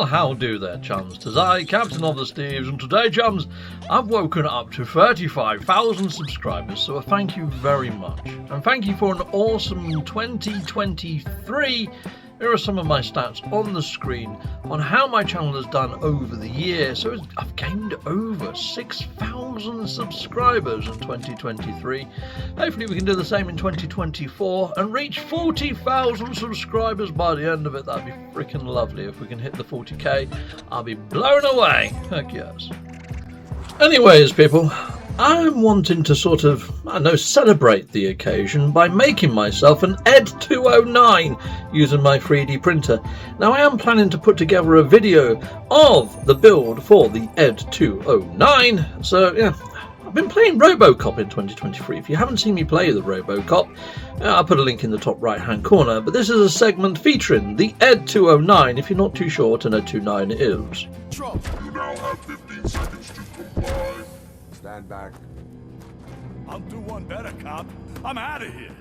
Well, how do there, chums? 'Tis I, Captain of the Steves, and today, chums, I've woken up to 35,000 subscribers, so a thank you very much. And thank you for an awesome 2023. Here are some of my stats on the screen on how my channel has done over the year. So I've gained over 6,000 subscribers in 2023. Hopefully we can do the same in 2024 and reach 40,000 subscribers by the end of it. That'd be freaking lovely. If we can hit the 40k, I'll be blown away. Heck yes. Anyways, people, I'm wanting to sort of, celebrate the occasion by making myself an ED209 using my 3D printer. Now, I am planning to put together a video of the build for the ED209. So, yeah, I've been playing RoboCop in 2023. If you haven't seen me play the RoboCop, I'll put a link in the top right-hand corner. But this is a segment featuring the ED209, if you're not too sure what an ED209 is. You now have 15 seconds to comply. Stand back. I'll do one better, cop. I'm out of here.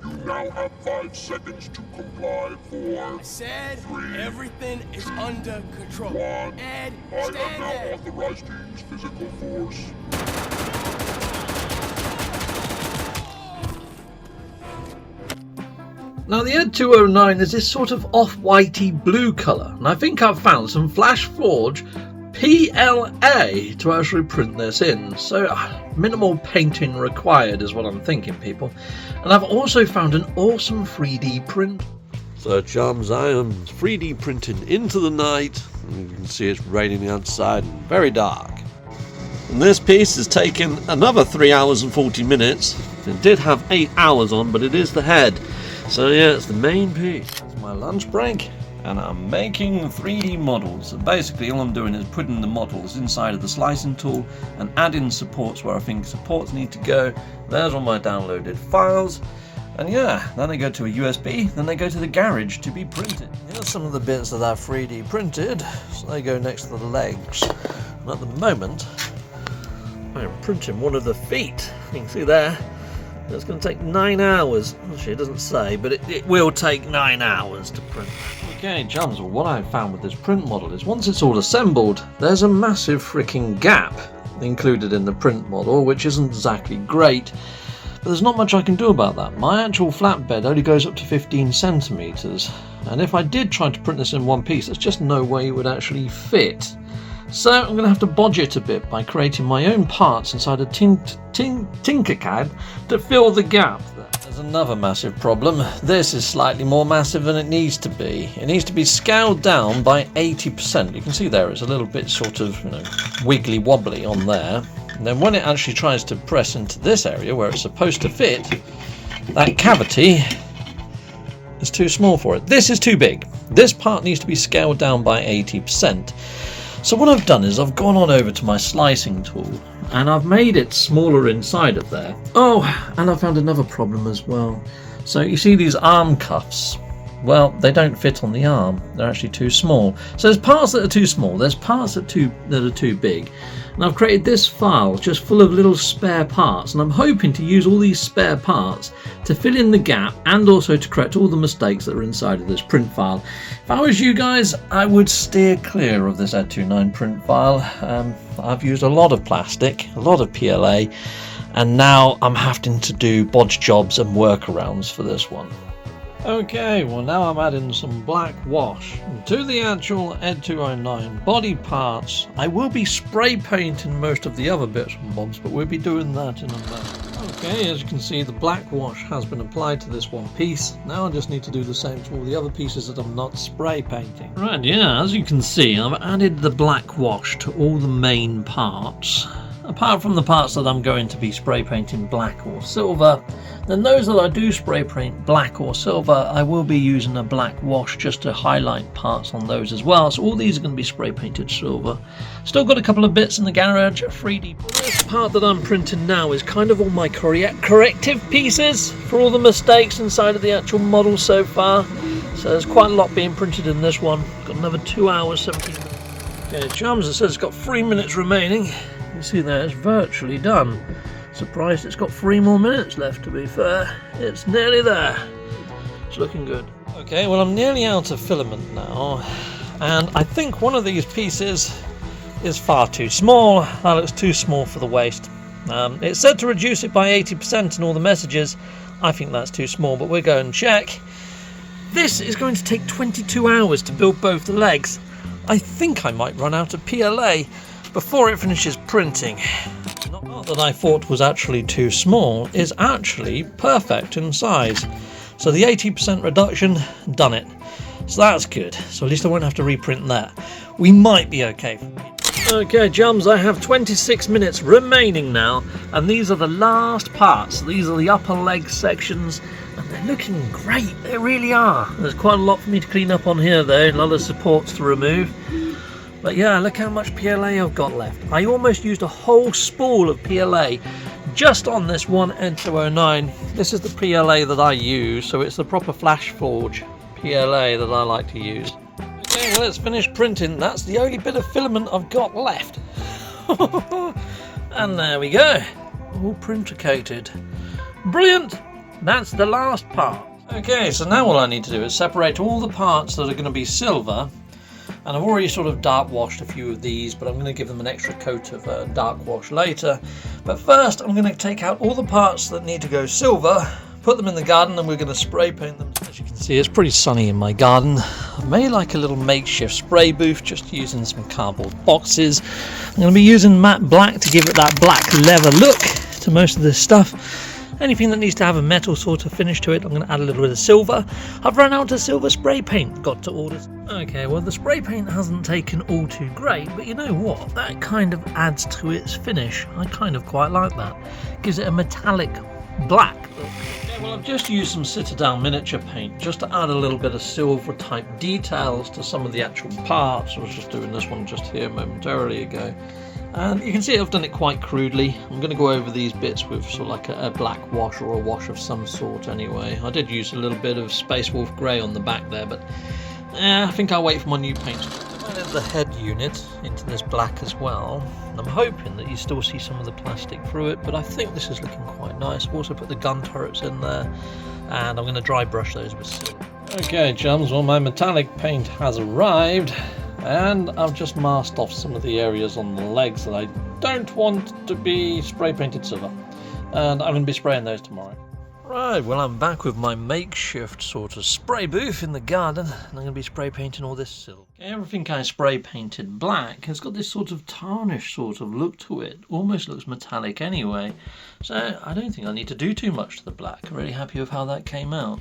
You now have 5 seconds to comply. 4. I said 3. everything is under control. 1. Ed, I am stand now there. authorized to use physical force. Now, the ED209 is this sort of off-whitey blue colour, and I think I've found some Flashforge PLA to actually print this in, so minimal painting required is what I'm thinking, people. And I've also found an awesome 3D print. So chums, I am 3D printing into the night, and you can see it's raining outside and very dark. And this piece has taken another 3 hours and 40 minutes. It did have 8 hours on, but it is the head. So yeah, it's the main piece. It's my lunch break. And I'm making 3D models. So basically all I'm doing is putting the models inside of the slicing tool and adding supports where I think supports need to go. There's all my downloaded files. And yeah, then they go to a USB, then they go to the garage to be printed. Here's some of the bits that I've 3D printed. So they go next to the legs. And at the moment, I'm printing one of the feet. You can see there. It's going to take 9 hours. Actually, it doesn't say, but it will take 9 hours to print. Okay, chums, well, what I've found with this print model is once it's all assembled, there's a massive freaking gap included in the print model, which isn't exactly great. But there's not much I can do about that. My actual flatbed only goes up to 15 centimeters, and if I did try to print this in one piece, there's just no way it would actually fit. So I'm going to have to bodge it a bit by creating my own parts inside a Tinkercad to fill the gap. There's another massive problem. This is slightly more massive than it needs to be. It needs to be scaled down by 80%. You can see there it's a little bit sort of, wiggly wobbly on there. And then when it actually tries to press into this area where it's supposed to fit, that cavity is too small for it. This is too big. This part needs to be scaled down by 80%. So what I've done is I've gone on over to my slicing tool and I've made it smaller inside of there. Oh, and I found another problem as well. So you see these arm cuffs? Well, they don't fit on the arm. They're actually too small. So there's parts that are too small, there's parts that are too big. And I've created this file just full of little spare parts, and I'm hoping to use all these spare parts to fill in the gap and also to correct all the mistakes that are inside of this print file. If I was you guys, I would steer clear of this ED209 print file. I've used a lot of plastic, a lot of PLA, and now I'm having to do bodge jobs and workarounds for this one. Okay, well now I'm adding some black wash to the actual ED209 body parts. I will be spray painting most of the other bits and bobs, but we'll be doing that in a moment. Okay, as you can see, the black wash has been applied to this one piece. Now I just need to do the same to all the other pieces that I'm not spray painting. Right, yeah, as you can see, I've added the black wash to all the main parts. Apart from the parts that I'm going to be spray painting black or silver, then those that I do spray paint black or silver, I will be using a black wash just to highlight parts on those as well. So all these are going to be spray painted silver. Still got a couple of bits in the garage, 3D. This part that I'm printing now is kind of all my corrective pieces for all the mistakes inside of the actual model so far. So there's quite a lot being printed in this one. Got another 2 hours, 17 minutes. Okay, chums, it says it's got 3 minutes remaining. You see there, it's virtually done. Surprised it's got 3 more minutes left, to be fair. It's nearly there. It's looking good. Okay, well I'm nearly out of filament now. and I think one of these pieces is far too small. That looks too small for the waist. It said to reduce it by 80% in all the messages. I think that's too small, but we'll go and check. This is going to take 22 hours to build both the legs. I think I might run out of PLA before it finishes printing. Not that I thought was actually too small, is actually perfect in size. So the 80% reduction, done it. So that's good. So at least I won't have to reprint that. We might be okay. Okay, Jums, I have 26 minutes remaining now, and these are the last parts. These are the upper leg sections, and they're looking great. They really are. There's quite a lot for me to clean up on here, though. A lot of supports to remove. But yeah, look how much PLA I've got left. I almost used a whole spool of PLA just on this one ED209. This is the PLA that I use, so it's the proper Flashforge PLA that I like to use. Okay, well, it's finished printing. That's the only bit of filament I've got left. And there we go, all printer coated. Brilliant. That's the last part. Okay, so now all I need to do is separate all the parts that are going to be silver. And I've already sort of dark washed a few of these, but I'm going to give them an extra coat of dark wash later. But first I'm going to take out all the parts that need to go silver, put them in the garden, and we're going to spray paint them. As you can see, it's pretty sunny in my garden. I've made like a little makeshift spray booth just using some cardboard boxes. I'm going to be using matte black to give it that black leather look to most of this stuff. Anything that needs to have a metal sort of finish to it, I'm going to add a little bit of silver. I've run out of silver spray paint, got to order. Okay, well, the spray paint hasn't taken all too great, but you know what? That kind of adds to its finish. I kind of quite like that. Gives it a metallic black look. Okay, well, I've just used some Citadel miniature paint just to add a little bit of silver type details to some of the actual parts. I was just doing this one just here momentarily ago. And you can see I've done it quite crudely. I'm going to go over these bits with sort of like a black wash or a wash of some sort anyway. I did use a little bit of Space Wolf Grey on the back there, but I think I'll wait for my new paint. I've added the head unit into this black as well. And I'm hoping that you still see some of the plastic through it, but I think this is looking quite nice. I've also put the gun turrets in there, and I'm going to dry brush those with silver. Okay, chums, well, my metallic paint has arrived. And I've just masked off some of the areas on the legs that I don't want to be spray painted silver. And I'm going to be spraying those tomorrow. Right, well, I'm back with my makeshift sort of spray booth in the garden, and I'm going to be spray painting all this silver. Everything I spray painted black has got this sort of tarnish sort of look to it. Almost looks metallic anyway. So I don't think I need to do too much to the black. I'm really happy with how that came out.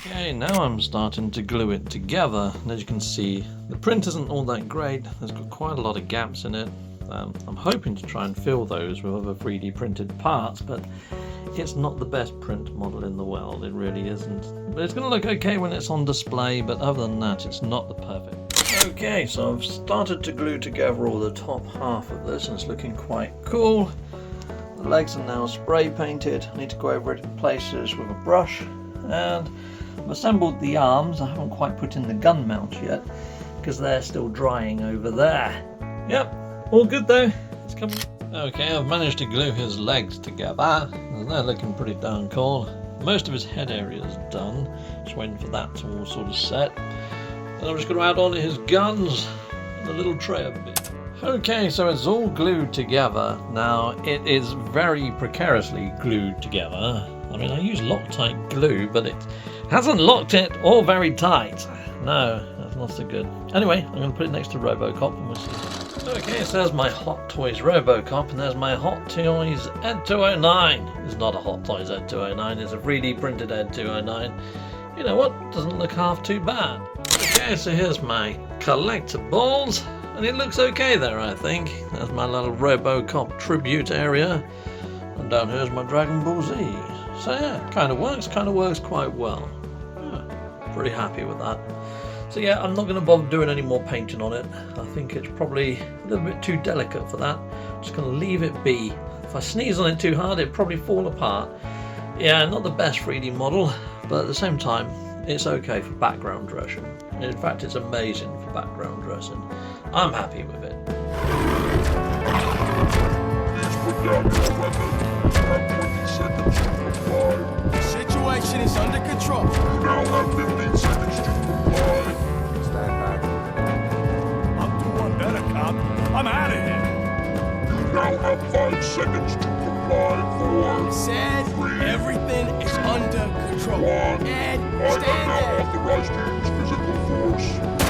Okay, now I'm starting to glue it together. And as you can see, the print isn't all that great. There's got quite a lot of gaps in it. I'm hoping to try and fill those with other 3D printed parts, but it's not the best print model in the world. It really isn't. But it's going to look okay when it's on display, but other than that, it's not the perfect. Okay, so I've started to glue together all the top half of this, and it's looking quite cool. The legs are now spray painted. I need to go over it in places with a brush, and I've assembled the arms. I haven't quite put in the gun mount yet because they're still drying over there. Yep, all good though. It's coming. Okay, I've managed to glue his legs together, and they're looking pretty darn cool. Most of his head area is done. Just waiting for that to all sort of set. And I'm just going to add on his guns and a little tray of bits. Okay, so it's all glued together. Now, it is very precariously glued together. I mean, I use Loctite glue, but it hasn't locked it all very tight. No, that's not so good. Anyway, I'm going to put it next to Robocop and we'll see. Okay, so there's my Hot Toys Robocop, and there's my Hot Toys ED209. It's not a Hot Toys ED209, it's a 3D printed ED209. You know what, doesn't look half too bad. Okay, so here's my collectibles, and it looks okay there, I think. There's my little Robocop tribute area, and down here's my Dragon Ball Z. So yeah, kind of works quite well. Yeah, pretty happy with that. So yeah, I'm not going to bother doing any more painting on it. I think it's probably a little bit too delicate for that. Just going to leave it be. If I sneeze on it too hard, it'll probably fall apart. Yeah, not the best 3D model, but at the same time, it's okay for background dressing. In fact, it's amazing for background dressing. I'm happy with it. Please put down your weapon. You have 20 seconds to comply. The situation is under control. You now have 15 seconds to comply. Stand back. seconds to comply. 4, Said everything is under control. 1. Ed, I am stand now there. authorized to use physical force.